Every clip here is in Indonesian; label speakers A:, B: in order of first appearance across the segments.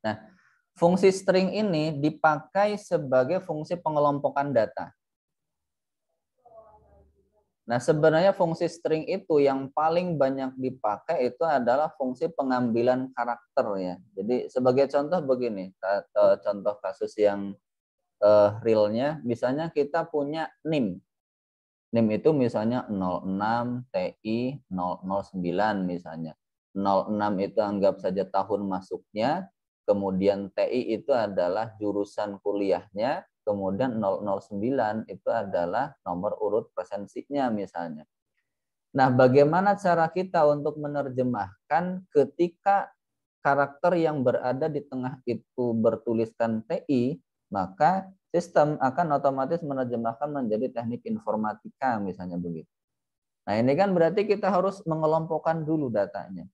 A: Nah, fungsi string ini dipakai sebagai fungsi pengelompokan data. Nah, sebenarnya fungsi string itu yang paling banyak dipakai itu adalah fungsi pengambilan karakter ya. Jadi sebagai contoh begini, contoh kasus yang realnya, misalnya kita punya NIM. NIM itu misalnya 06 TI 009 misalnya. 06 itu anggap saja tahun masuknya, kemudian TI itu adalah jurusan kuliahnya, kemudian 009 itu adalah nomor urut presensinya misalnya. Nah, bagaimana cara kita untuk menerjemahkan ketika karakter yang berada di tengah itu bertuliskan TI, maka sistem akan otomatis menerjemahkan menjadi teknik informatika misalnya begitu. Nah, ini kan berarti kita harus mengelompokkan dulu datanya.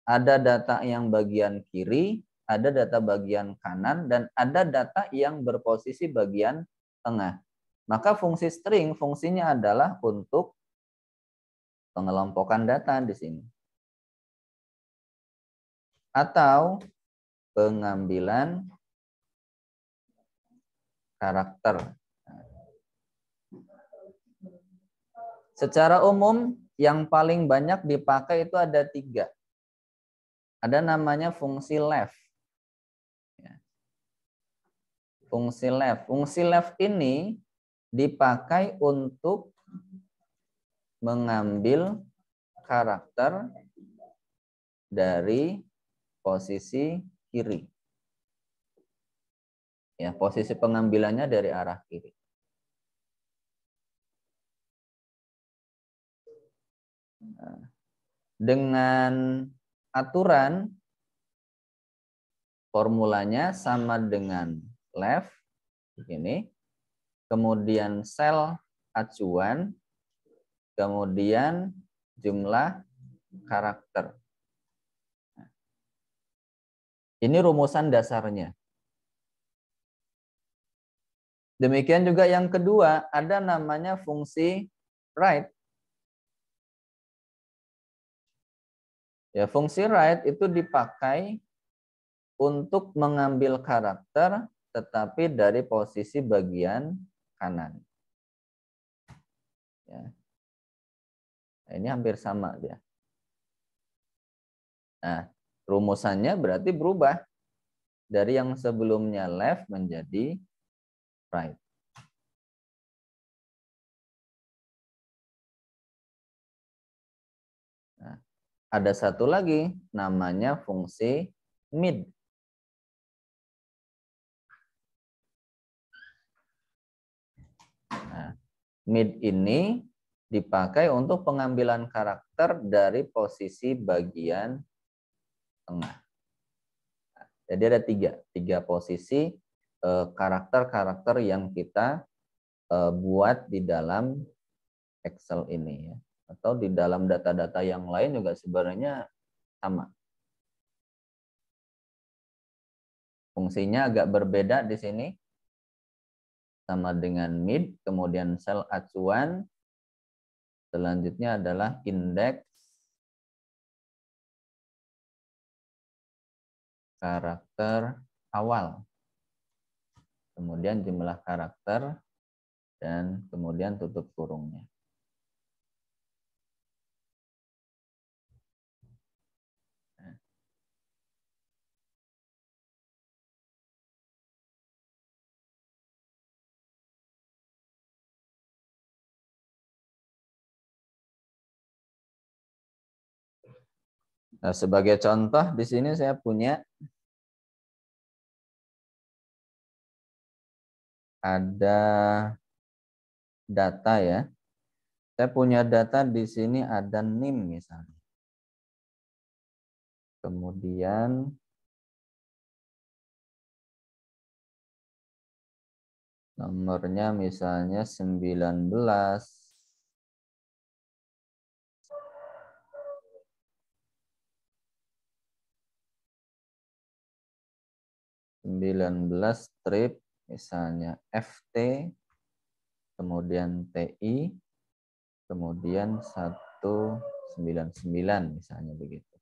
A: Ada data yang bagian kiri, ada data bagian kanan, dan ada data yang berposisi bagian tengah. Maka fungsi string fungsinya adalah untuk pengelompokan data di sini. Atau pengambilan karakter. Secara umum yang paling banyak dipakai itu ada 3. Ada namanya fungsi left. Fungsi left. Fungsi left ini dipakai untuk mengambil karakter dari posisi kiri. Ya, posisi pengambilannya dari arah kiri. Nah, dengan aturan formulanya sama dengan left begini, kemudian sel acuan, kemudian jumlah karakter. Ini rumusan dasarnya. Demikian juga yang kedua, ada namanya fungsi right. Ya, fungsi right itu dipakai untuk mengambil karakter tetapi dari posisi bagian kanan. Ya. Nah, ini hampir sama dia. Nah, rumusannya berarti berubah dari yang sebelumnya left menjadi right. Nah, ada satu lagi namanya fungsi mid. Nah, mid ini dipakai untuk pengambilan karakter dari posisi bagian tengah. Jadi ada tiga posisi karakter-karakter yang kita buat di dalam Excel ini ya. Atau di dalam data-data yang lain juga sebenarnya sama. Fungsinya agak berbeda di sini. Sama dengan mid, kemudian sel acuan, selanjutnya adalah indeks karakter awal. Kemudian jumlah karakter dan kemudian tutup kurungnya. Nah, sebagai contoh di sini saya punya ada data ya. Saya punya data di sini ada NIM misalnya. Kemudian nomornya misalnya 19. Strip misalnya FT, kemudian TI, kemudian 199 misalnya begitu.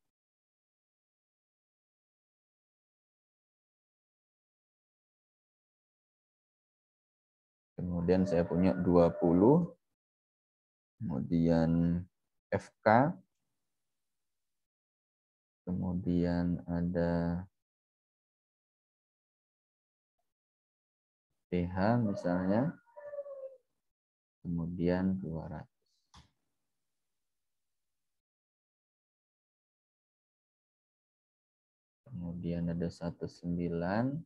A: Kemudian saya punya 20. Kemudian FK. Kemudian ada TH misalnya. Kemudian 200. Kemudian ada 19.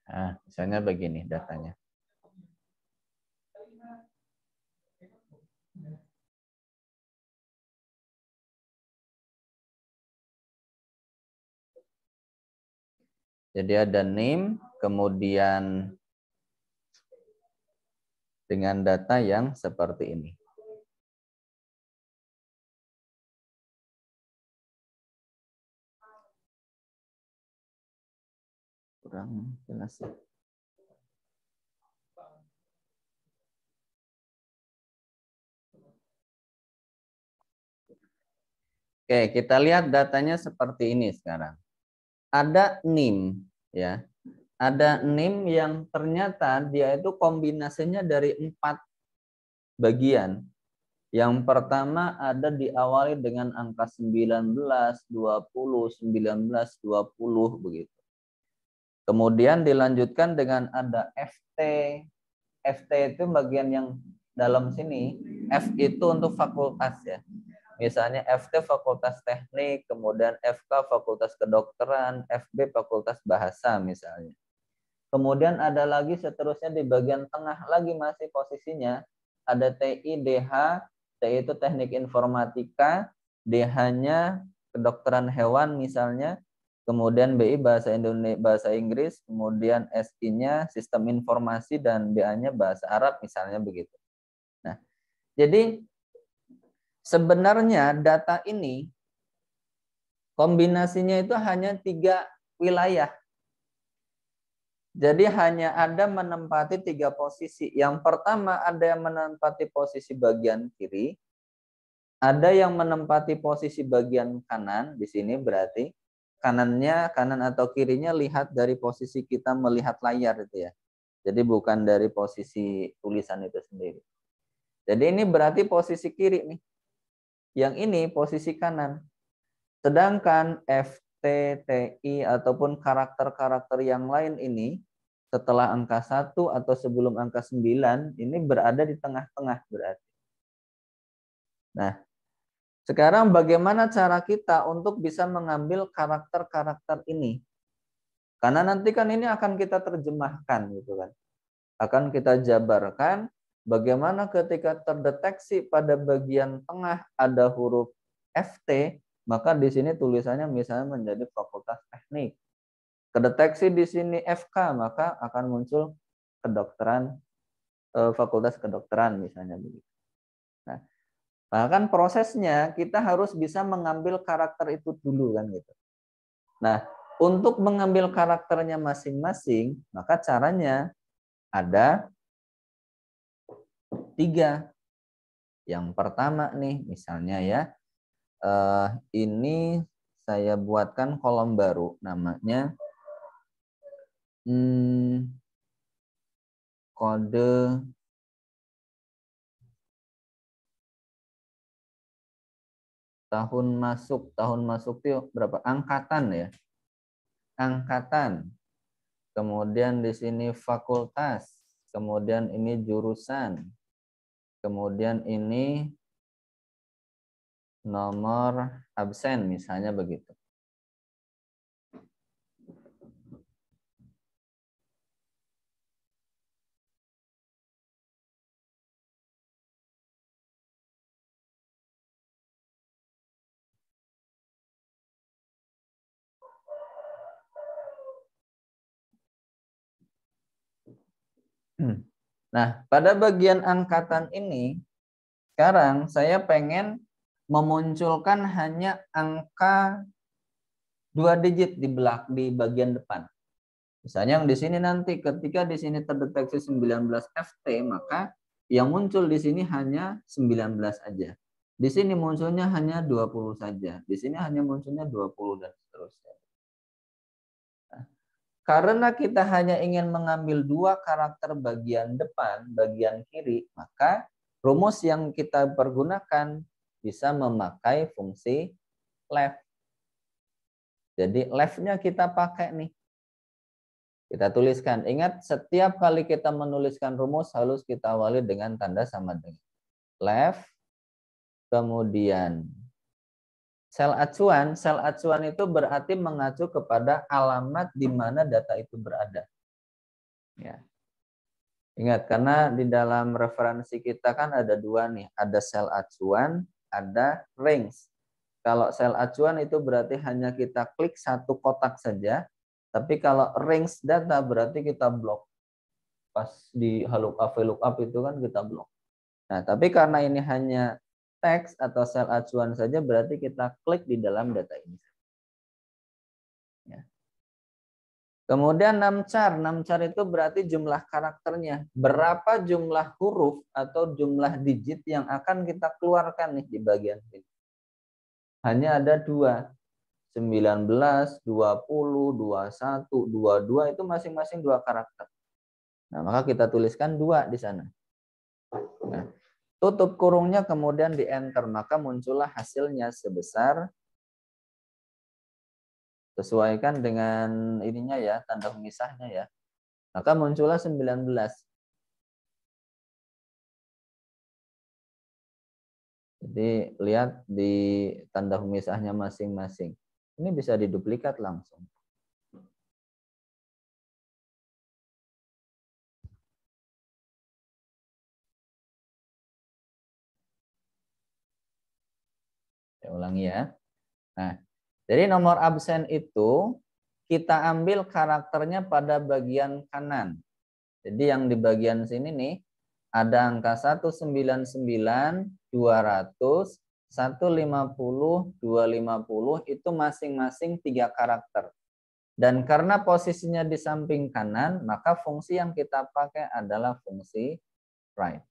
A: Nah, misalnya begini datanya. Jadi ada name, kemudian dengan data yang seperti ini. Kurang jelas ya. Oke, kita lihat datanya seperti ini sekarang. Ada NIM ya. Ada NIM yang ternyata dia itu kombinasinya dari 4 bagian. Yang pertama ada diawali dengan angka 19, 20, 19, 20 begitu. Kemudian dilanjutkan dengan ada FT. FT itu bagian yang dalam sini. F itu untuk fakultas ya. Misalnya FT Fakultas Teknik, kemudian FK Fakultas Kedokteran, FB Fakultas Bahasa misalnya. Kemudian ada lagi seterusnya di bagian tengah lagi masih posisinya ada TI, DH, TI itu Teknik Informatika, DH-nya Kedokteran Hewan misalnya, kemudian BI Bahasa Indonesia, Bahasa Inggris, kemudian SI-nya Sistem Informasi dan BA-nya Bahasa Arab misalnya begitu. Nah, jadi sebenarnya data ini kombinasinya itu hanya 3 wilayah. Jadi hanya ada menempati 3 posisi. Yang pertama ada yang menempati posisi bagian kiri, ada yang menempati posisi bagian kanan. Di sini berarti kanannya, kanan atau kirinya lihat dari posisi kita melihat layar itu ya. Jadi bukan dari posisi tulisan itu sendiri. Jadi ini berarti posisi kiri nih. Yang ini posisi kanan. Sedangkan FT, TI, ataupun karakter-karakter yang lain ini, setelah angka 1 atau sebelum angka 9, ini berada di tengah-tengah berarti. Nah, sekarang bagaimana cara kita untuk bisa mengambil karakter-karakter ini? Karena nanti kan ini akan kita terjemahkan gitu kan. Akan kita jabarkan bagaimana ketika terdeteksi pada bagian tengah ada huruf FT, maka di sini tulisannya misalnya menjadi Fakultas Teknik. Kedeteksi di sini FK, maka akan muncul kedokteran, Fakultas Kedokteran misalnya begitu. Nah, bahkan prosesnya kita harus bisa mengambil karakter itu dulu kan gitu. Nah, untuk mengambil karakternya masing-masing, maka caranya ada 3. Yang pertama nih, misalnya ya, ini saya buatkan kolom baru, namanya kode tahun masuk. Tahun masuk itu berapa? Angkatan ya. Angkatan. Kemudian di sini fakultas. Kemudian ini jurusan. Kemudian ini nomor absen misalnya begitu. Nah, pada bagian angkatan ini, sekarang saya pengen memunculkan hanya angka 2 digit di bagian depan. Misalnya yang di sini nanti ketika di sini terdeteksi 19 FT, maka yang muncul di sini hanya 19 aja. Di sini munculnya hanya 20 saja. Di sini hanya munculnya 20 dan seterusnya. Nah, karena kita hanya ingin mengambil 2 karakter bagian depan, bagian kiri, maka rumus yang kita pergunakan bisa memakai fungsi left. Jadi left-nya kita pakai nih. Kita tuliskan. Ingat, setiap kali kita menuliskan rumus harus kita awali dengan tanda sama dengan. Left, kemudian sel acuan. Sel acuan itu berarti mengacu kepada alamat di mana data itu berada. Ya. Ingat, karena di dalam referensi kita kan ada 2 nih. Ada sel acuan, ada range. Kalau sel acuan itu berarti hanya kita klik 1 kotak saja. Tapi kalau range data berarti kita blok. Pas di lookup VLOOKUP itu kan kita blok. Nah, tapi karena ini hanya teks atau sel acuan saja, berarti kita klik di dalam data ini. Ya. Kemudian numchar. Numchar itu berarti jumlah karakternya. Berapa jumlah huruf atau jumlah digit yang akan kita keluarkan nih di bagian ini. Hanya ada 2. 19, 20, 21, 22 itu masing-masing 2 karakter. Nah, maka kita tuliskan 2 di sana. Nah, tutup kurungnya kemudian di enter, maka muncullah hasilnya sebesar, sesuaikan dengan ininya ya, tanda pemisahnya ya. Maka muncullah 19. Jadi lihat di tanda pemisahnya masing-masing. Ini bisa diduplikat langsung. Saya ulangi ya. Nah, jadi nomor absen itu kita ambil karakternya pada bagian kanan. Jadi yang di bagian sini nih ada angka 199, 200, 150, 250 itu masing-masing 3 karakter. Dan karena posisinya di samping kanan, maka fungsi yang kita pakai adalah fungsi right.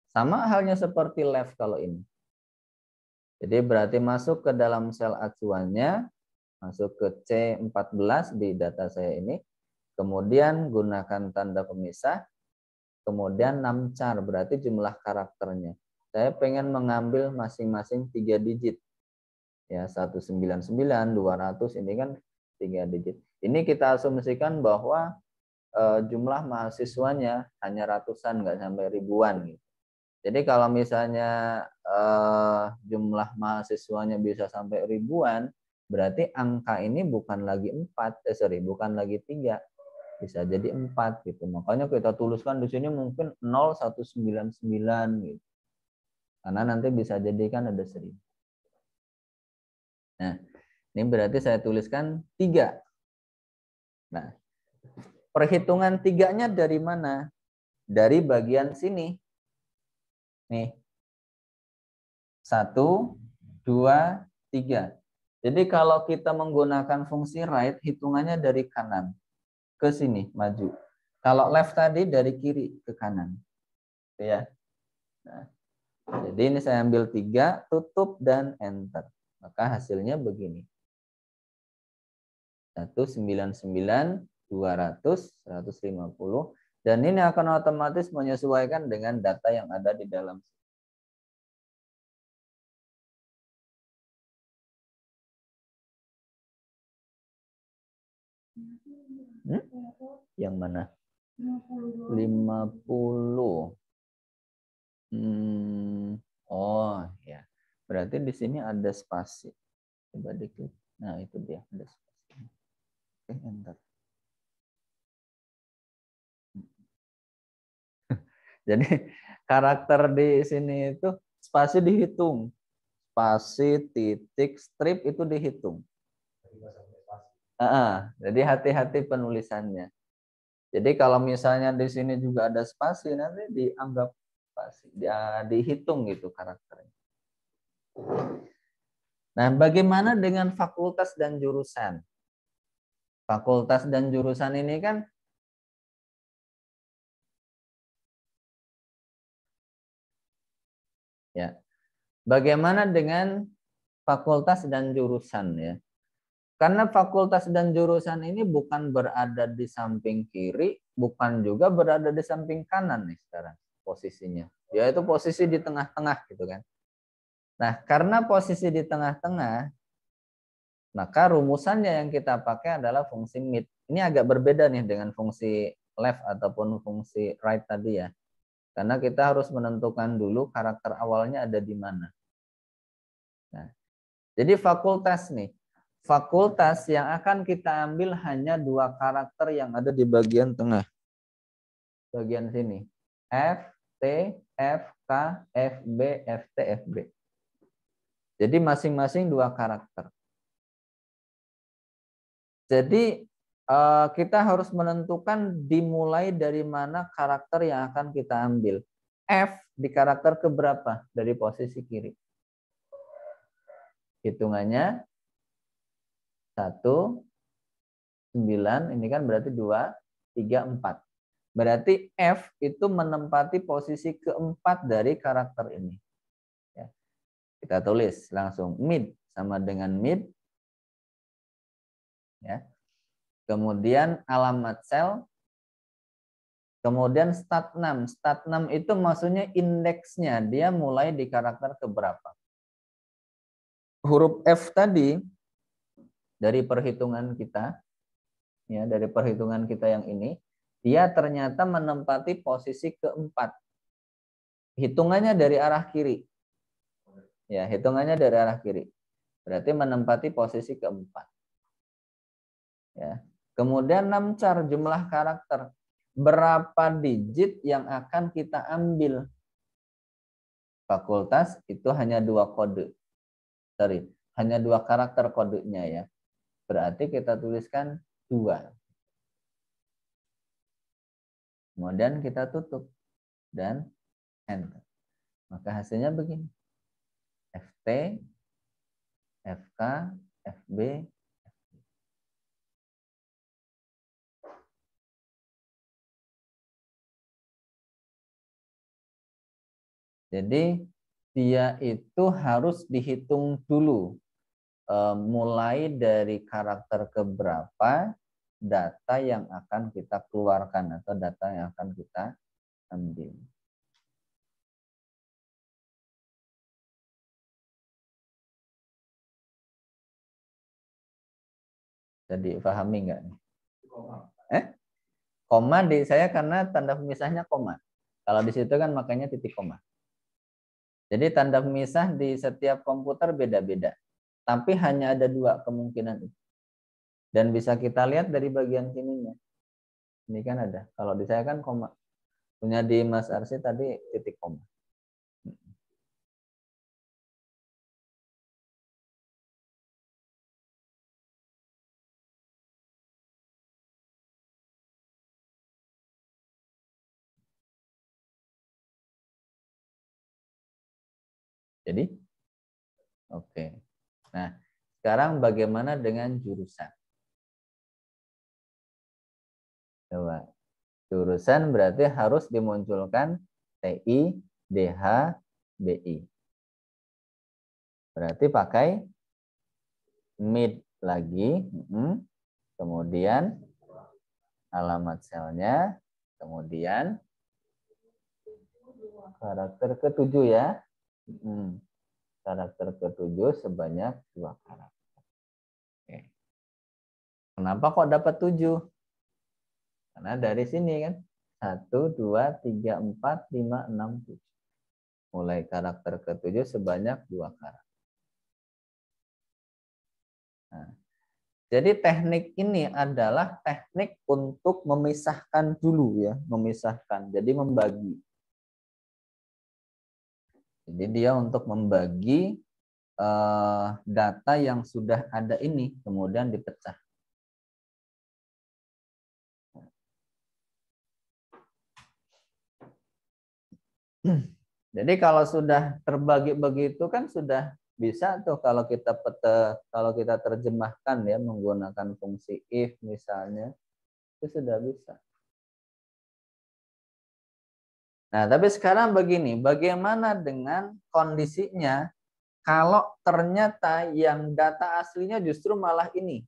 A: Sama halnya seperti left kalau ini. Jadi berarti masuk ke dalam sel acuannya, masuk ke C14 di data saya ini, kemudian gunakan tanda pemisah, kemudian numchar berarti jumlah karakternya. Saya pengen mengambil masing-masing 3 digit. Ya, 199, 200 ini kan 3 digit. Ini kita asumsikan bahwa jumlah mahasiswanya hanya ratusan, nggak sampai ribuan gitu. Jadi kalau misalnya jumlah mahasiswanya bisa sampai ribuan, berarti angka ini bukan lagi bukan lagi 3, bisa jadi 4 gitu. Makanya kita tuliskan di sini mungkin 0199 gitu. Karena nanti bisa jadi kan ada 1000. Nah, ini berarti saya tuliskan 3. Nah, perhitungan 3-nya dari mana? Dari bagian sini. Nih. 1, 2, 3. Jadi kalau kita menggunakan fungsi right, hitungannya dari kanan ke sini, maju. Kalau left tadi dari kiri ke kanan. Ya. Nah, jadi ini saya ambil 3, tutup dan enter. Maka hasilnya begini. 199, 200, 150. Dan ini akan otomatis menyesuaikan dengan data yang ada di dalam. Yang mana? 50. Oh ya. Berarti di sini ada spasi. Coba diklik. Nah, itu dia, ada spasi. Oke, enter. Jadi karakter di sini itu spasi dihitung. Spasi, titik, strip itu dihitung. Jadi hati-hati penulisannya. Jadi kalau misalnya di sini juga ada spasi, nanti dianggap spasi, dihitung gitu karakternya. Nah, bagaimana dengan fakultas dan jurusan? Fakultas dan jurusan ini kan ya. Bagaimana dengan fakultas dan jurusan ya? Karena fakultas dan jurusan ini bukan berada di samping kiri, bukan juga berada di samping kanan nih sekarang posisinya. Yaitu posisi di tengah-tengah gitu kan. Nah, karena posisi di tengah-tengah, maka rumusannya yang kita pakai adalah fungsi mid. Ini agak berbeda nih dengan fungsi left ataupun fungsi right tadi ya. Karena kita harus menentukan dulu karakter awalnya ada di mana. Nah, jadi fakultas nih. Fakultas yang akan kita ambil hanya 2 karakter yang ada di bagian tengah. Bagian sini. F, T, F, K, F, B, F, T, F, B. Jadi masing-masing 2 karakter. Jadi kita harus menentukan dimulai dari mana karakter yang akan kita ambil. F di karakter keberapa dari posisi kiri? Hitungannya 1, 9, ini kan berarti 2, 3, 4. Berarti F itu menempati posisi keempat dari karakter ini. Ya. Kita tulis langsung mid sama dengan mid. Ya. Kemudian alamat sel. Kemudian stat 6. Stat 6 itu maksudnya indeksnya. Dia mulai di karakter keberapa. Huruf F tadi dari perhitungan kita, ya dari perhitungan kita yang ini, dia ternyata menempati posisi keempat. Hitungannya dari arah kiri. Ya, hitungannya dari arah kiri. Berarti menempati posisi keempat. Ya. Kemudian 6 char jumlah karakter. Berapa digit yang akan kita ambil? Fakultas itu hanya 2 kode. Sorry, hanya 2 karakter kodenya ya. Berarti kita tuliskan 2. Kemudian kita tutup dan enter. Maka hasilnya begini. FT, FK, FB. Jadi dia itu harus dihitung dulu. Mulai dari karakter keberapa data yang akan kita keluarkan atau data yang akan kita ambil. Jadi pahami nggak? Koma di saya karena tanda pemisahnya koma. Kalau di situ kan makanya titik koma. Jadi tanda pemisah di setiap komputer beda-beda. Tapi hanya ada 2 kemungkinan itu. Dan bisa kita lihat dari bagian sininya. Ini kan ada. Kalau di saya kan koma. Punya di Mas Arsi tadi titik koma. Jadi, oke. Nah, sekarang bagaimana dengan jurusan? Coba. Jurusan berarti harus dimunculkan TI, DH, BI. Berarti pakai mid lagi. Kemudian alamat selnya. Kemudian karakter ke-7 ya. Karakter ke-7 sebanyak 2 karakter. Oke. Kenapa kok dapat 7? Karena dari sini kan 1, 2, 3, 4, 5, 6, 7. Mulai karakter ke-7 sebanyak 2 karakter. Nah, jadi teknik ini adalah teknik untuk memisahkan dulu ya, memisahkan. Jadi membagi. Jadi dia untuk membagi data yang sudah ada ini kemudian dipecah. Jadi kalau sudah terbagi begitu kan sudah bisa tuh kalau kita terjemahkan ya menggunakan fungsi if misalnya itu sudah bisa. Nah, tapi sekarang begini, bagaimana dengan kondisinya kalau ternyata yang data aslinya justru malah ini.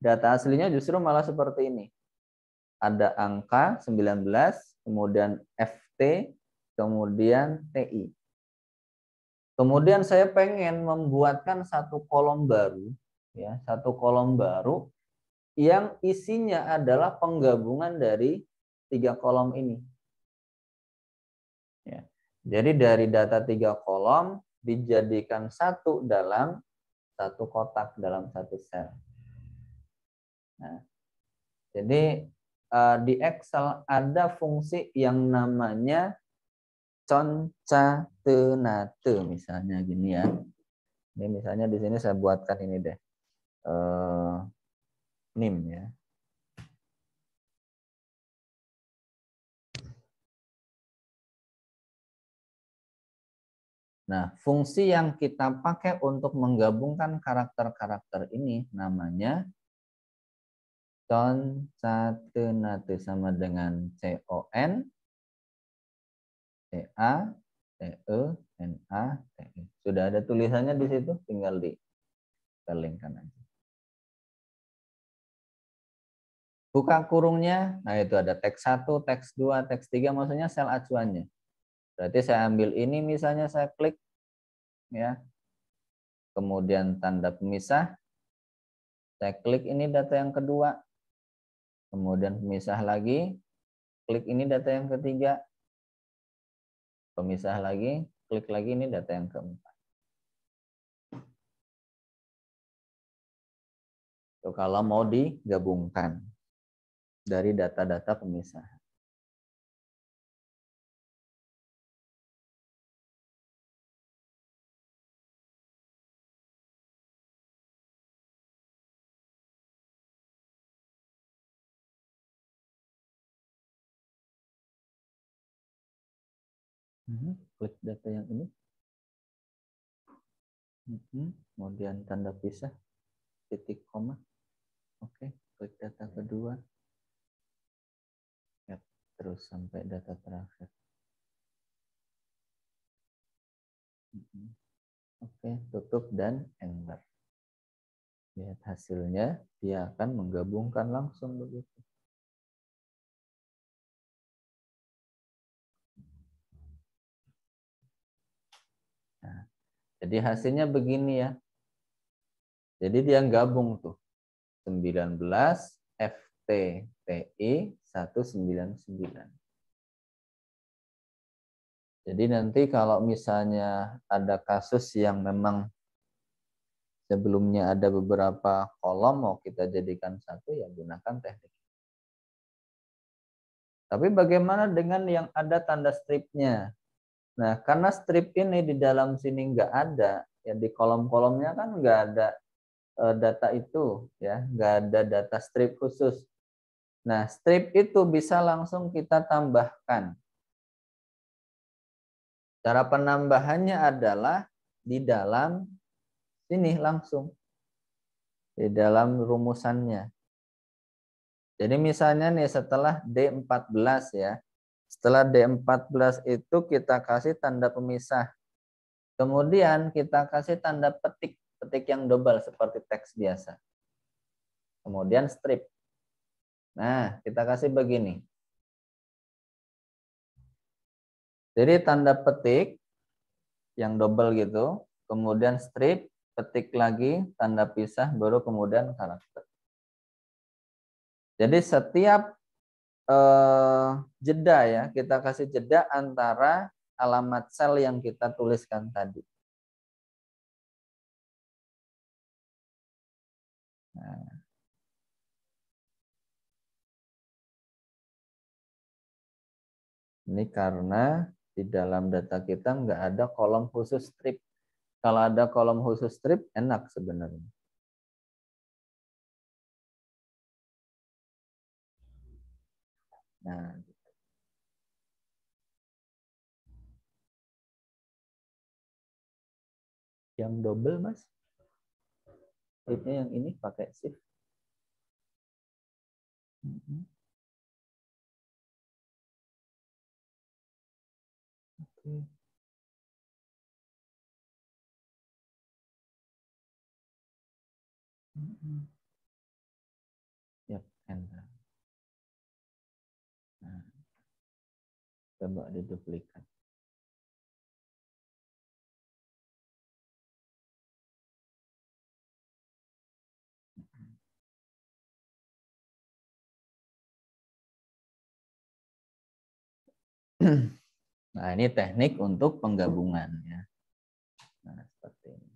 A: Data aslinya justru malah seperti ini. Ada angka 19, kemudian FT, kemudian TI. Kemudian saya pengen membuatkan satu kolom baru, ya, satu kolom baru yang isinya adalah penggabungan dari 3 kolom ini. Ya. Jadi dari data 3 kolom dijadikan satu dalam satu kotak dalam satu sel. Nah, jadi di Excel ada fungsi yang namanya concatenate misalnya gini ya. Ini misalnya di sini saya buatkan ini deh. NIM ya. Nah, fungsi yang kita pakai untuk menggabungkan karakter-karakter ini namanya concatenate sama dengan CON, CA, TE, NA, TE. Sudah ada tulisannya di situ, tinggal dikelingkan aja. Buka kurungnya, nah itu ada teks 1, teks 2, teks 3, maksudnya sel acuannya. Berarti saya ambil ini misalnya saya klik ya. Kemudian tanda pemisah. Saya klik ini data yang kedua. Kemudian pemisah lagi. Klik ini data yang ketiga. Pemisah lagi, klik lagi ini data yang keempat. So, kalau mau digabungkan dari data-data pemisah. Klik data yang ini. Kemudian tanda pisah, titik koma. Oke, klik data kedua. Ya, terus sampai data terakhir. Oke, tutup dan enter. Lihat hasilnya, dia akan menggabungkan langsung begitu. Nah, jadi hasilnya begini ya. Jadi dia gabung tuh. 19 FT TI 199. Jadi nanti kalau misalnya ada kasus yang memang sebelumnya ada beberapa kolom mau kita jadikan satu ya gunakan teknik. Tapi bagaimana dengan yang ada tanda stripnya? Nah, karena strip ini di dalam sini nggak ada, ya di kolom-kolomnya kan nggak ada data itu, ya nggak ada data strip khusus. Nah, strip itu bisa langsung kita tambahkan. Cara penambahannya adalah di dalam sini langsung, di dalam rumusannya. Jadi misalnya nih setelah D14 ya, setelah D14 itu kita kasih tanda pemisah. Kemudian kita kasih tanda petik, petik yang double seperti teks biasa. Kemudian strip. Nah, kita kasih begini. Jadi tanda petik yang double gitu, kemudian strip, petik lagi, tanda pisah, baru kemudian karakter. Jadi setiap jeda ya, kita kasih jeda antara alamat sel yang kita tuliskan tadi. Nah, ini karena di dalam data kita nggak ada kolom khusus strip. Kalau ada kolom khusus strip, enak sebenarnya. Nah, Yang double, Mas? If-nya yang ini pakai shift. Oke. Yap, enter. Nah, coba diduplikat. Nah, ini teknik untuk penggabungan ya. Nah, seperti ini.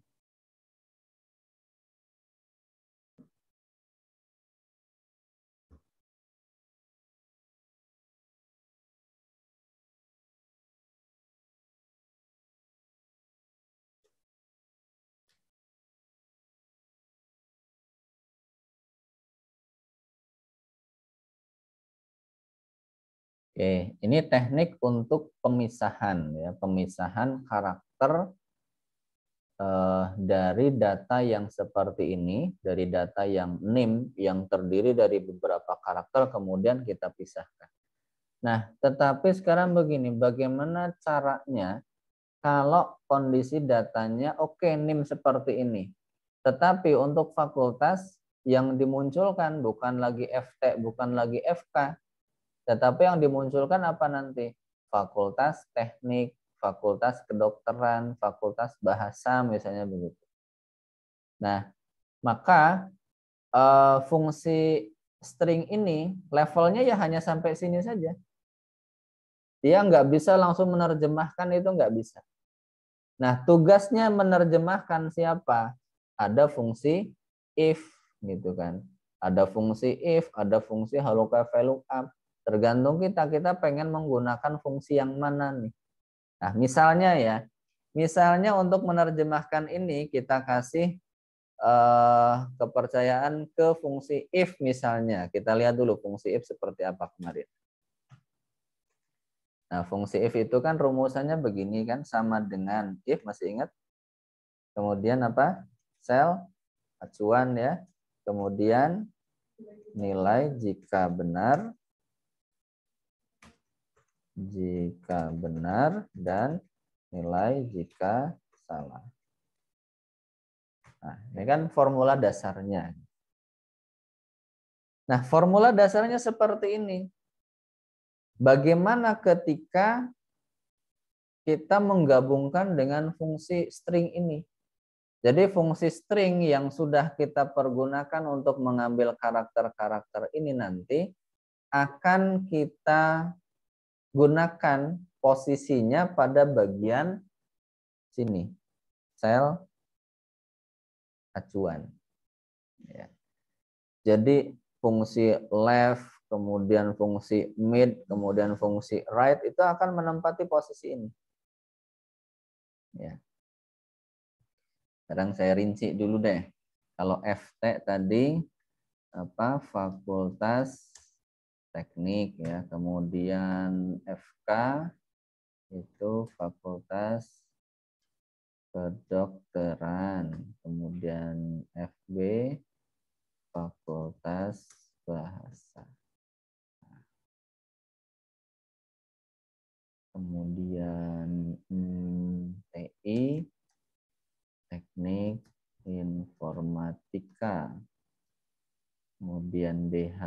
A: Oke, ini teknik untuk pemisahan ya, pemisahan karakter dari data yang seperti ini, dari data yang NIM yang terdiri dari beberapa karakter kemudian kita pisahkan. Nah, tetapi sekarang begini, bagaimana caranya kalau kondisi datanya oke, NIM seperti ini. Tetapi untuk fakultas yang dimunculkan bukan lagi FT, bukan lagi FK, tetapi yang dimunculkan apa nanti? Fakultas teknik, fakultas kedokteran, fakultas bahasa misalnya begitu. Nah, maka fungsi string ini levelnya ya hanya sampai sini saja. Dia nggak bisa langsung menerjemahkan, itu nggak bisa. Nah, tugasnya menerjemahkan siapa? Ada fungsi if gitu kan. Ada fungsi if, ada fungsi lookup VLOOKUP. Tergantung kita pengen menggunakan fungsi yang mana nih. Nah, misalnya ya, misalnya untuk menerjemahkan ini kita kasih kepercayaan ke fungsi if misalnya. Kita lihat dulu fungsi if seperti apa kemarin. Nah, fungsi if itu kan rumusannya begini kan, sama dengan if, masih ingat? Kemudian apa? Sel, acuan ya. Kemudian nilai jika benar, dan nilai jika salah. Nah, ini kan formula dasarnya. Nah, formula dasarnya seperti ini. Bagaimana ketika kita menggabungkan dengan fungsi string ini? Jadi fungsi string yang sudah kita pergunakan untuk mengambil karakter-karakter ini nanti akan kita gunakan posisinya pada bagian sini, sel acuan. Ya. Jadi fungsi left, kemudian fungsi mid, kemudian fungsi right itu akan menempati posisi ini. Ya. Sekarang saya rinci dulu deh. Kalau FT tadi apa? Fakultas teknik ya, kemudian FK itu fakultas kedokteran, kemudian FB fakultas bahasa, kemudian TI teknik informatika, kemudian DH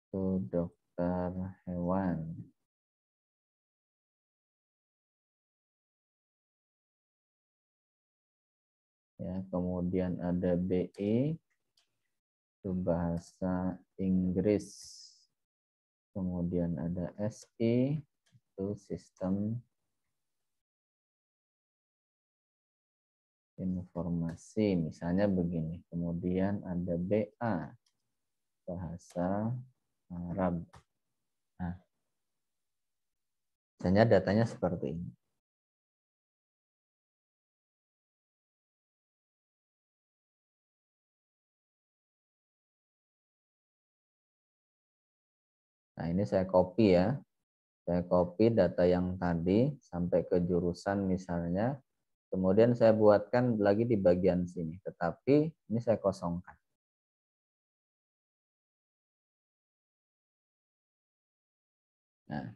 A: itu dokter hewan. Ya, kemudian ada BE itu bahasa Inggris. Kemudian ada SE itu sistem informasi, misalnya begini. Kemudian ada BA bahasa Arab. Nah, misalnya datanya seperti ini. Nah, ini saya copy ya. Saya copy data yang tadi sampai ke jurusan misalnya. Kemudian saya buatkan lagi di bagian sini, tetapi ini saya kosongkan. Nah,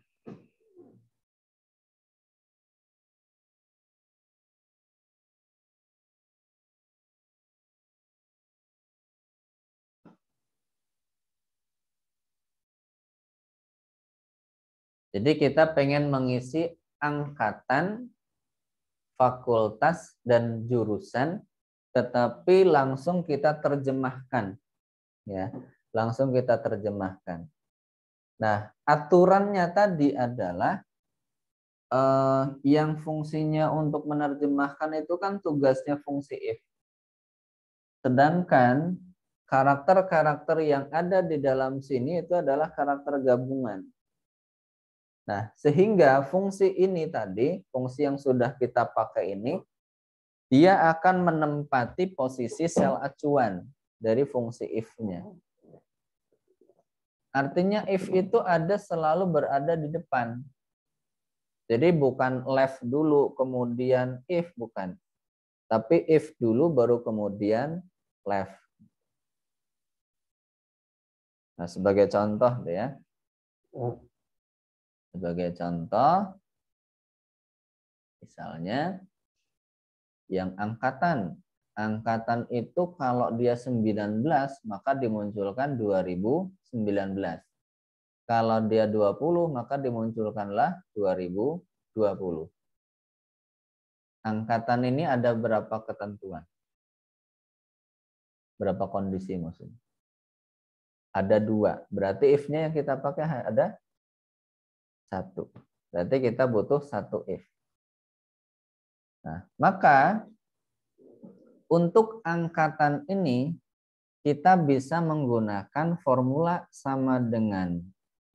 A: jadi kita pengen mengisi angkatan, fakultas, dan jurusan, tetapi langsung kita terjemahkan, ya, langsung kita terjemahkan. Nah, aturannya tadi adalah yang fungsinya untuk menerjemahkan itu kan tugasnya fungsi if. Sedangkan karakter-karakter yang ada di dalam sini itu adalah karakter gabungan. Nah, sehingga fungsi ini tadi, fungsi yang sudah kita pakai ini, dia akan menempati posisi sel acuan dari fungsi if-nya. Artinya if itu selalu berada di depan. Jadi bukan left dulu, kemudian if, bukan. Tapi if dulu, baru kemudian left. Nah, sebagai contoh ya. Sebagai contoh, misalnya yang angkatan. Angkatan itu kalau dia 19, maka dimunculkan 2019. Kalau dia 20, maka dimunculkanlah 2020. Angkatan ini ada berapa ketentuan? Berapa kondisi maksudnya? Ada 2. Berarti if-nya yang kita pakai ada 1. Berarti kita butuh 1 if. Nah, maka untuk angkatan ini kita bisa menggunakan formula sama dengan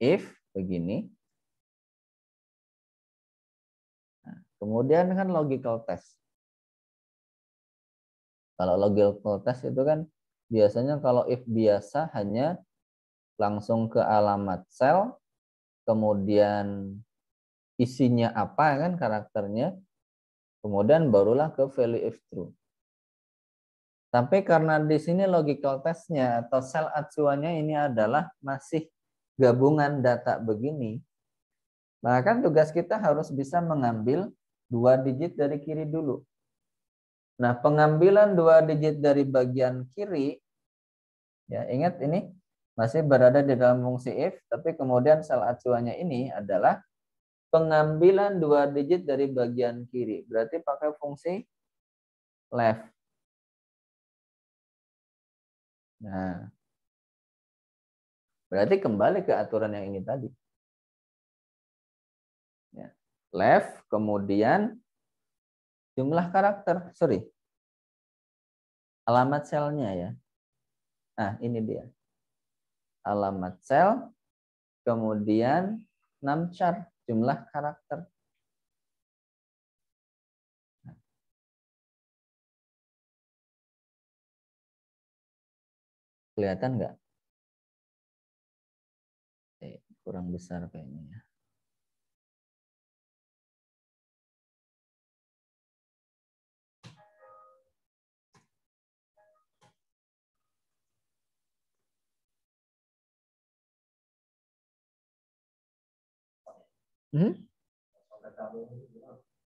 A: if begini. Nah, kemudian kan logical test. Kalau logical test itu kan biasanya kalau if biasa hanya langsung ke alamat sel, kemudian isinya apa kan karakternya, kemudian barulah ke value if true. Tapi karena di sini logical testnya atau sel acuannya ini adalah masih gabungan data begini, maka kan tugas kita harus bisa mengambil 2 digit dari kiri dulu. Nah, pengambilan 2 digit dari bagian kiri, ya ingat ini masih berada di dalam fungsi if, tapi kemudian sel acuannya ini adalah pengambilan 2 digit dari bagian kiri. Berarti pakai fungsi left. Nah, berarti kembali ke aturan yang ini tadi. Ya. Left, kemudian jumlah karakter. Sorry. Alamat selnya ya. Nah, ini dia. Alamat sel, kemudian numchar, jumlah karakter. Kelihatan nggak? Kurang besar kayaknya ya.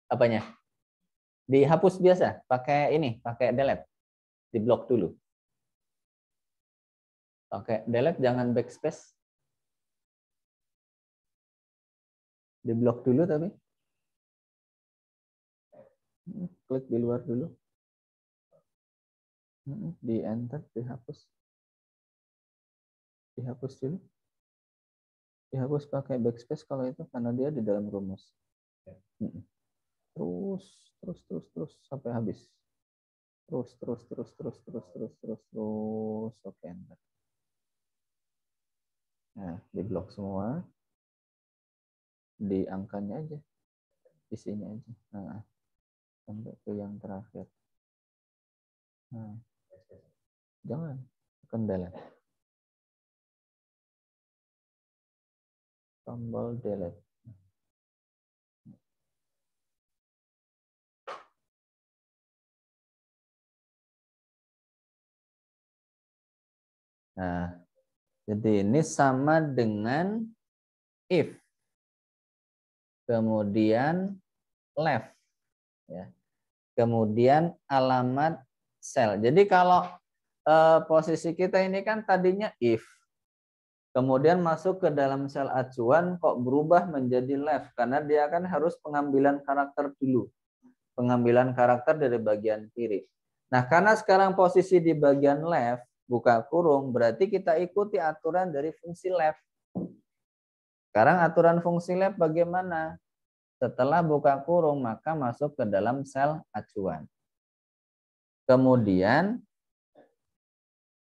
A: Apanya? Dihapus biasa, pakai ini, pakai delete. Di blok dulu. Pakai delete, jangan backspace. Di blok dulu tapi. Klik di luar dulu. Di enter, dihapus. Dihapus dulu. Dihapus pakai backspace kalau itu karena dia di dalam rumus. Terus sampai habis. Terus. Oke, enter. Nah, di blok semua. Di angkanya aja. Isinya aja. Nah, sampai ke yang terakhir. Nah, jangan. Tekan delete. Tombol delete. Nah, jadi ini sama dengan if. Kemudian left. Ya. Kemudian alamat sel. Jadi kalau posisi kita ini kan tadinya if. Kemudian masuk ke dalam sel acuan kok berubah menjadi left. Karena dia kan harus pengambilan karakter dulu. Pengambilan karakter dari bagian kiri. Nah, karena sekarang posisi di bagian left, buka kurung, berarti kita ikuti aturan dari fungsi left. Sekarang aturan fungsi left bagaimana? Setelah buka kurung, maka masuk ke dalam sel acuan. Kemudian,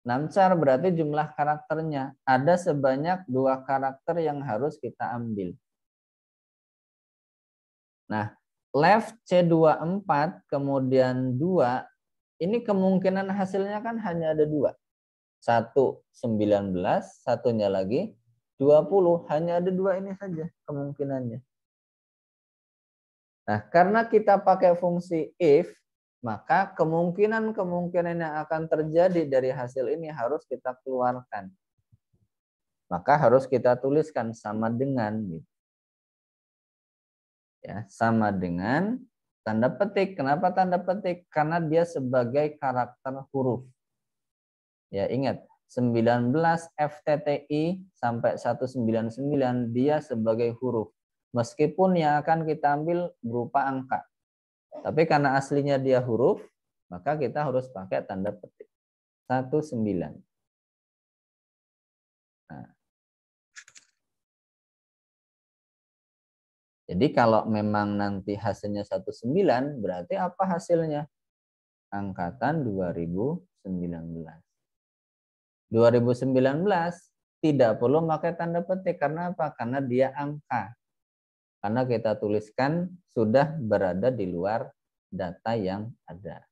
A: namcar berarti jumlah karakternya. Ada sebanyak 2 karakter yang harus kita ambil. Nah, left C24, kemudian 2, ini kemungkinan hasilnya kan hanya ada 2. Satu 19, satunya lagi 20. Hanya ada 2 ini saja kemungkinannya. Nah, karena kita pakai fungsi if, maka kemungkinan-kemungkinan yang akan terjadi dari hasil ini harus kita keluarkan. Maka harus kita tuliskan sama dengan. Ya, sama dengan tanda petik. Kenapa tanda petik? Karena dia sebagai karakter huruf. Ya, ingat, 19 FTTI sampai 199 dia sebagai huruf. Meskipun yang akan kita ambil berupa angka. Tapi karena aslinya dia huruf, maka kita harus pakai tanda petik. 19. Nah. Jadi kalau memang nanti hasilnya 19, berarti apa hasilnya? Angkatan 2019. 2019 tidak perlu pakai tanda petik. Karena apa? Karena dia angka. Karena kita tuliskan sudah berada di luar data yang ada.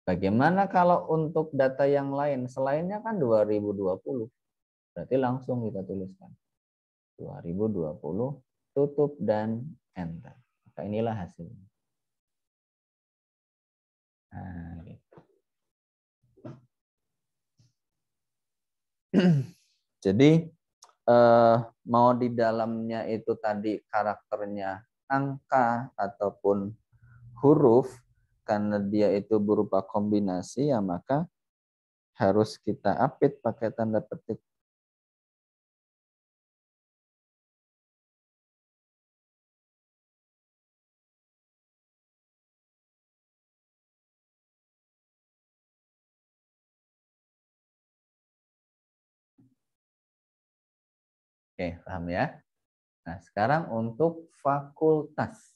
A: Bagaimana kalau untuk data yang lain? Selainnya kan 2020. Berarti langsung kita tuliskan. 2020, tutup dan enter. Maka inilah hasilnya. Nah, gitu. Jadi mau di dalamnya itu tadi karakternya angka ataupun huruf, karena dia itu berupa kombinasi, ya maka harus kita apit pakai tanda petik. Oke, paham ya? Nah, sekarang untuk fakultas.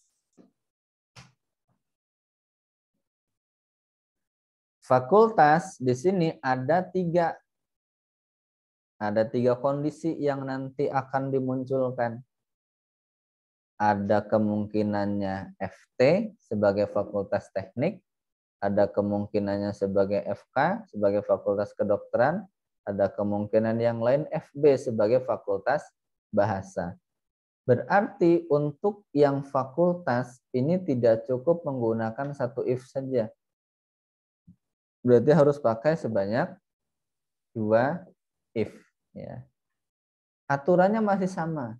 A: Fakultas di sini ada 3 kondisi yang nanti akan dimunculkan. Ada kemungkinannya FT sebagai fakultas teknik, ada kemungkinannya sebagai FK sebagai fakultas kedokteran, ada kemungkinan yang lain FB sebagai fakultas bahasa. Berarti untuk yang fakultas ini tidak cukup menggunakan satu if saja. Berarti harus pakai sebanyak 2 if. Ya. Aturannya masih sama.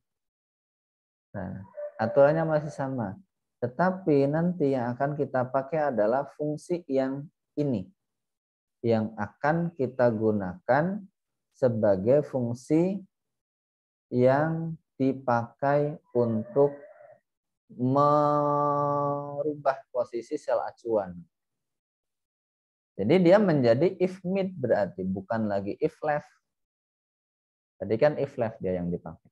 A: Nah, aturannya masih sama. Tetapi nanti yang akan kita pakai adalah fungsi yang ini. Yang akan kita gunakan sebagai fungsi yang dipakai untuk merubah posisi sel acuan. Jadi dia menjadi if mid berarti, bukan lagi if left. Tadi kan if left dia yang dipakai.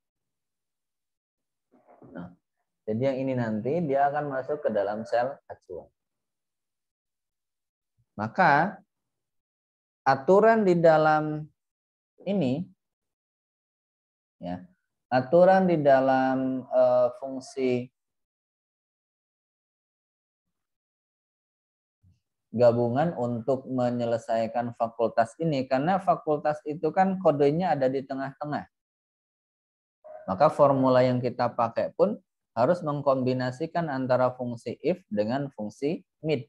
A: Nah, jadi yang ini nanti dia akan masuk ke dalam sel acuan. Maka aturan di dalam ini, ya, aturan di dalam fungsi gabungan untuk menyelesaikan fakultas ini, karena fakultas itu kan kodenya ada di tengah-tengah. Maka formula yang kita pakai pun harus mengkombinasikan antara fungsi if dengan fungsi mid.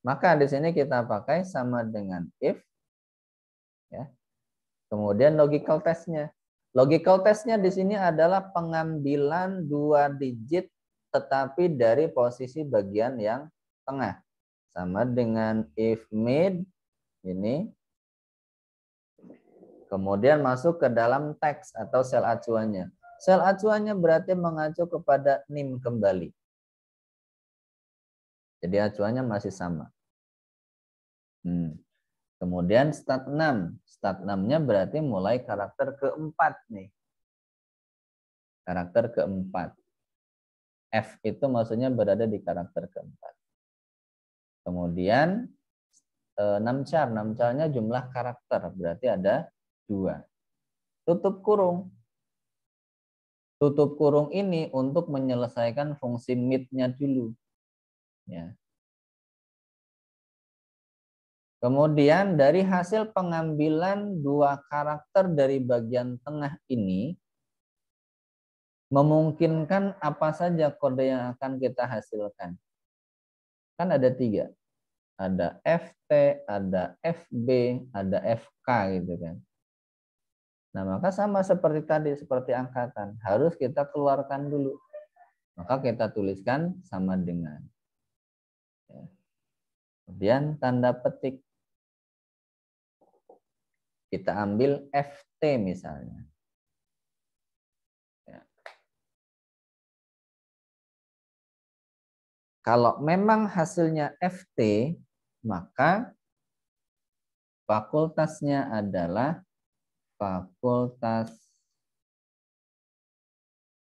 A: Maka di sini kita pakai sama dengan if, ya. Kemudian logical testnya. Logical testnya di sini adalah pengambilan 2 digit tetapi dari posisi bagian yang tengah. Sama dengan if mid ini. Kemudian masuk ke dalam teks atau sel acuannya. Sel acuannya berarti mengacu kepada NIM kembali. Jadi acuannya masih sama. Kemudian stat 6. Stat 6-nya berarti mulai karakter keempat nih. Karakter keempat. F itu maksudnya berada di karakter keempat. Kemudian 6 char. 6 charnya jumlah karakter. Berarti ada 2. Tutup kurung. Tutup kurung ini untuk menyelesaikan fungsi mid-nya dulu. Ya. Kemudian dari hasil pengambilan 2 karakter dari bagian tengah ini, memungkinkan apa saja kode yang akan kita hasilkan. Kan ada 3. Ada FT, ada FB, ada FK gitu kan. Nah, maka sama seperti tadi, seperti angkatan. Harus kita keluarkan dulu. Maka kita tuliskan sama dengan. Ya. Kemudian tanda petik. Kita ambil FT misalnya. Ya. Kalau memang hasilnya FT, maka fakultasnya adalah fakultas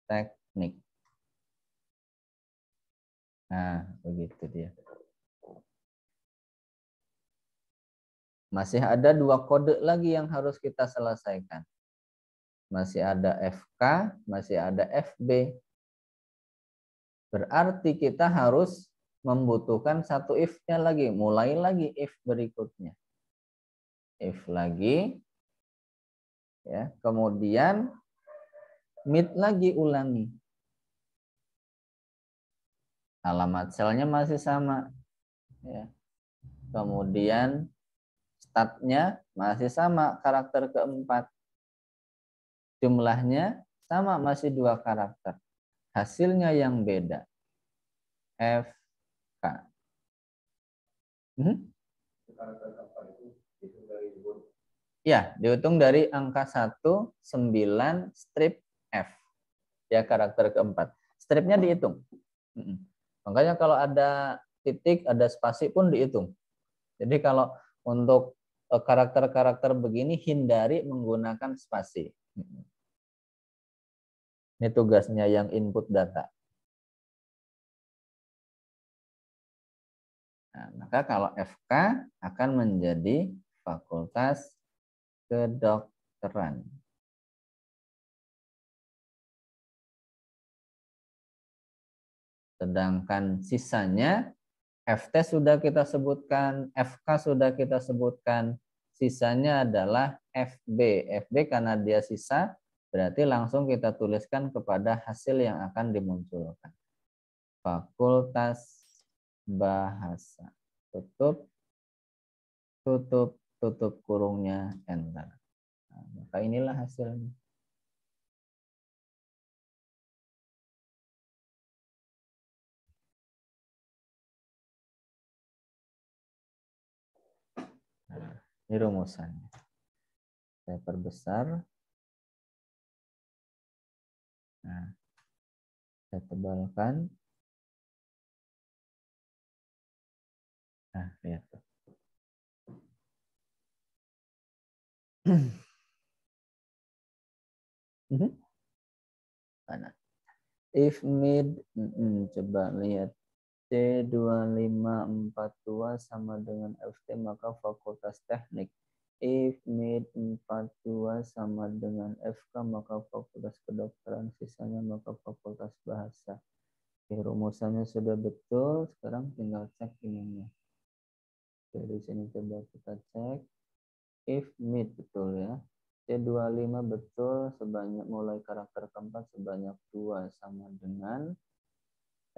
A: teknik. Nah, begitu dia. Masih ada 2 kode lagi yang harus kita selesaikan. Masih ada FK, masih ada FB. Berarti kita harus membutuhkan 1 if-nya lagi. Mulai lagi if berikutnya. If lagi. Ya, kemudian mid lagi ulangi. Alamat selnya masih sama. Ya. Kemudian statnya masih sama, karakter keempat. Jumlahnya sama, masih 2 karakter. Hasilnya yang beda. FK. Ya, dihitung dari angka 1, 9, strip F. Ya, karakter keempat. Stripnya dihitung. Makanya kalau ada titik, ada spasi pun dihitung. Jadi kalau untuk karakter-karakter begini, hindari menggunakan spasi. Ini tugasnya yang input data. Nah, maka kalau FK akan menjadi fakultas kedokteran. Sedangkan sisanya FT sudah kita sebutkan, FK sudah kita sebutkan, sisanya adalah FB. FB karena dia sisa, berarti langsung kita tuliskan kepada hasil yang akan dimunculkan. Fakultas Bahasa. Tutup, tutup, tutup kurungnya, enter. Nah, maka inilah hasilnya. Nah, ini rumusannya. Saya perbesar. Nah, saya tebalkan. Nah, lihat tuh. Mana? If mid, coba lihat. C2542 sama dengan FT, maka fakultas teknik. If mid 42 sama dengan FK, maka fakultas kedokteran. Sisanya maka fakultas bahasa. Oke, rumusannya sudah betul. Sekarang tinggal cek ininya. Dari sini coba kita cek. If mid betul ya. C25 betul, sebanyak mulai karakter keempat sebanyak 2 sama dengan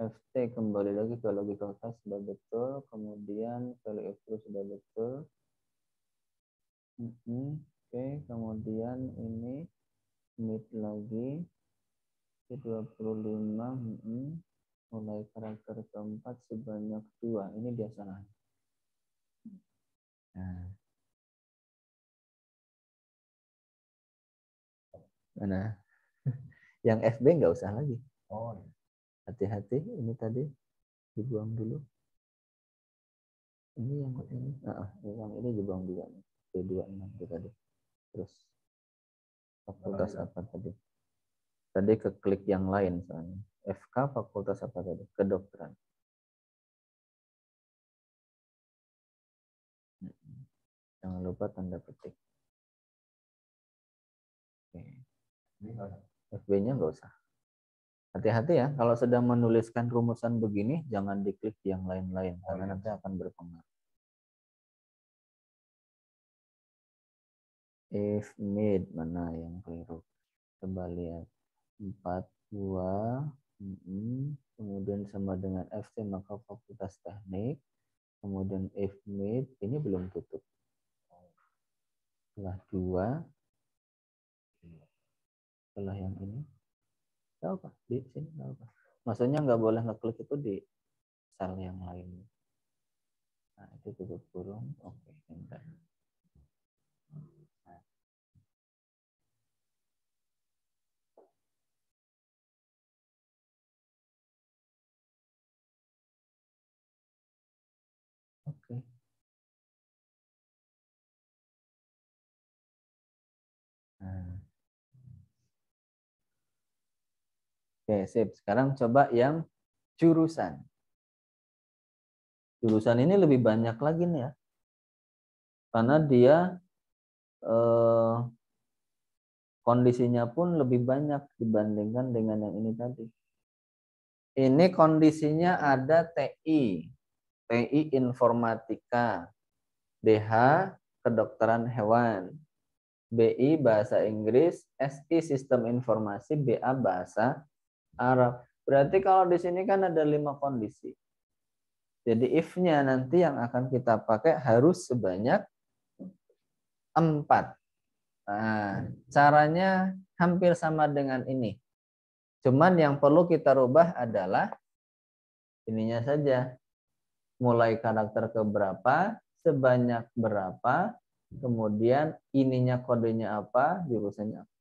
A: FT kembali lagi ke logical test sudah betul, kemudian value if true sudah betul. Oke, kemudian ini mid lagi 25, mulai karakter keempat sebanyak 2. Ini dia salah. Nah. Mana? Yang FB nggak usah lagi. Oh, hati-hati, ini tadi dibuang dulu. Ini yang ini. Yang ini dibuang juga. P26 itu tadi. Terus fakultas apa tadi? Tadi ke klik yang lain soalnya. FK fakultas apa tadi? Kedokteran. Jangan lupa tanda petik. Oke. FB-nya nggak usah. Hati-hati ya, kalau sedang menuliskan rumusan begini, jangan diklik yang lain-lain, karena nanti akan berpengaruh. If mid, mana yang keliru? Coba lihat. 4, 2, kemudian sama dengan FC, maka fakultas teknik. Kemudian if mid, ini belum tutup. Setelah 2, setelah yang ini. Nggak apa, di sini nggak apa. Maksudnya nggak boleh ngeklik itu di sel yang lain. Nah, itu tutup kurung. Oke, enter. Oke. Nah. Oke, sip. Sekarang coba yang jurusan. Jurusan ini lebih banyak lagi nih ya. Karena dia kondisinya pun lebih banyak dibandingkan dengan yang ini tadi. Ini kondisinya ada TI, TI Informatika, DH Kedokteran Hewan, BI Bahasa Inggris, SI Sistem Informasi, BA Bahasa Arab. Berarti kalau di sini kan ada 5 kondisi. Jadi if-nya nanti yang akan kita pakai harus sebanyak 4. Nah, caranya hampir sama dengan ini. Cuman yang perlu kita rubah adalah ininya saja. Mulai karakter keberapa, sebanyak berapa, kemudian ininya kodenya apa, jurusannya apa.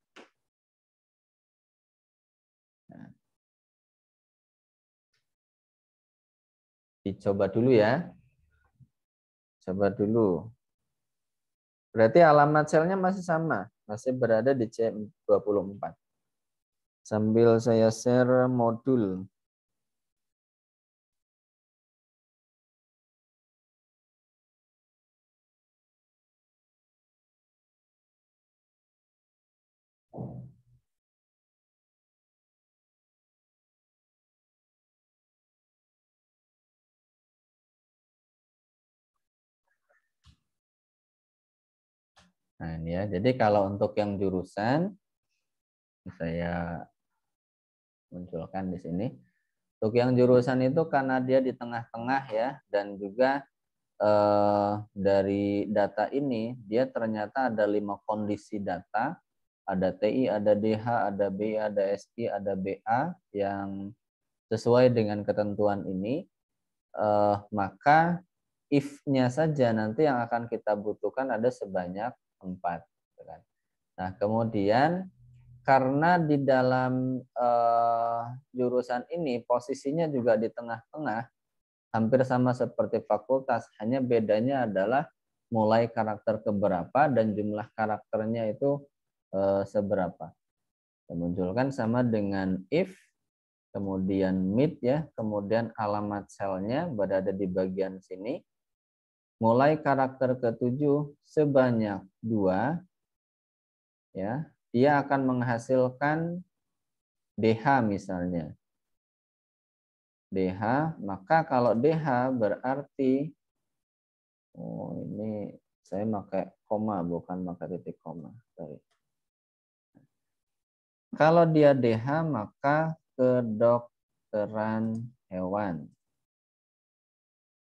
A: Nah, dicoba dulu ya. Coba dulu. Berarti alamat selnya masih sama, masih berada di C24. Sambil saya share modul. Nah, ini ya. Jadi kalau untuk yang jurusan saya munculkan di sini. Untuk yang jurusan itu karena dia di tengah-tengah ya, dan juga dari data ini dia ternyata ada 5 kondisi data, ada TI, ada DH, ada BI, ada SI, ada BA yang sesuai dengan ketentuan ini, maka if-nya saja nanti yang akan kita butuhkan ada sebanyak 4. Nah, kemudian karena di dalam jurusan ini posisinya juga di tengah-tengah, hampir sama seperti fakultas, hanya bedanya adalah mulai karakter keberapa dan jumlah karakternya itu seberapa. Kita munculkan sama dengan if, kemudian mid ya, kemudian alamat selnya berada di bagian sini. Mulai karakter ke-7 sebanyak 2, ya, dia akan menghasilkan DH misalnya. DH, maka kalau DH berarti, oh ini saya pakai koma bukan pakai titik koma. Sorry. Kalau dia DH maka kedokteran hewan.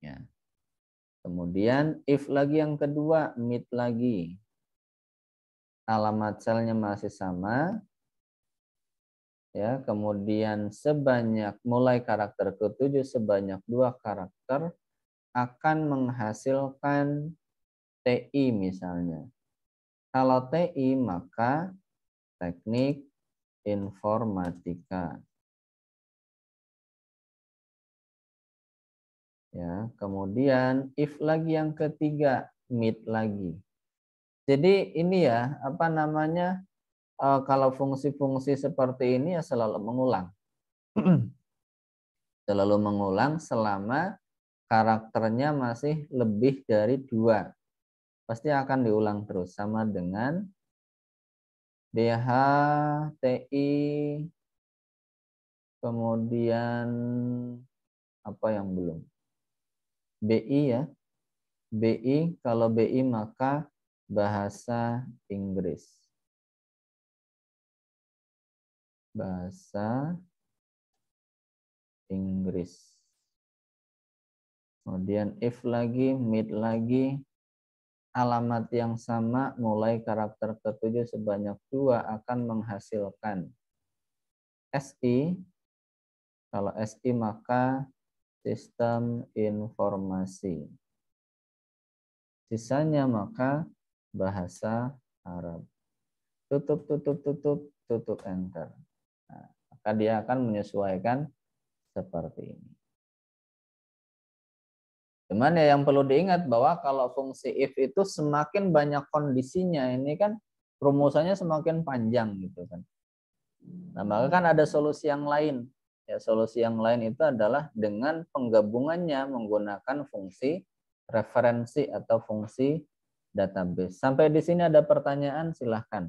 A: Ya. Kemudian if lagi yang kedua, meat lagi. Alamat selnya masih sama. Ya, kemudian sebanyak mulai karakter ke-7 sebanyak 2 karakter akan menghasilkan TI misalnya. Kalau TI maka teknik informatika. Ya, kemudian if lagi yang ketiga, meet lagi. Jadi ini ya, apa namanya? Kalau fungsi-fungsi seperti ini ya selalu mengulang. Selalu mengulang selama karakternya masih lebih dari 2. Pasti akan diulang terus sama dengan DH, TI, kemudian apa yang belum? BI ya. BI, kalau BI maka bahasa Inggris. Bahasa Inggris. Kemudian if lagi, meet lagi, alamat yang sama mulai karakter ke-7 sebanyak 2 akan menghasilkan SI. Kalau SI maka sistem informasi. Sisanya maka bahasa Arab. Tutup, tutup, tutup, tutup, enter. Nah, maka dia akan menyesuaikan seperti ini. Cuman ya yang perlu diingat bahwa kalau fungsi if itu semakin banyak kondisinya, ini kan rumusannya semakin panjang gitu kan. Nah, maka kan ada solusi yang lain. Ya, solusi yang lain itu adalah dengan penggabungannya menggunakan fungsi referensi atau fungsi database. Sampai di sini ada pertanyaan, silahkan.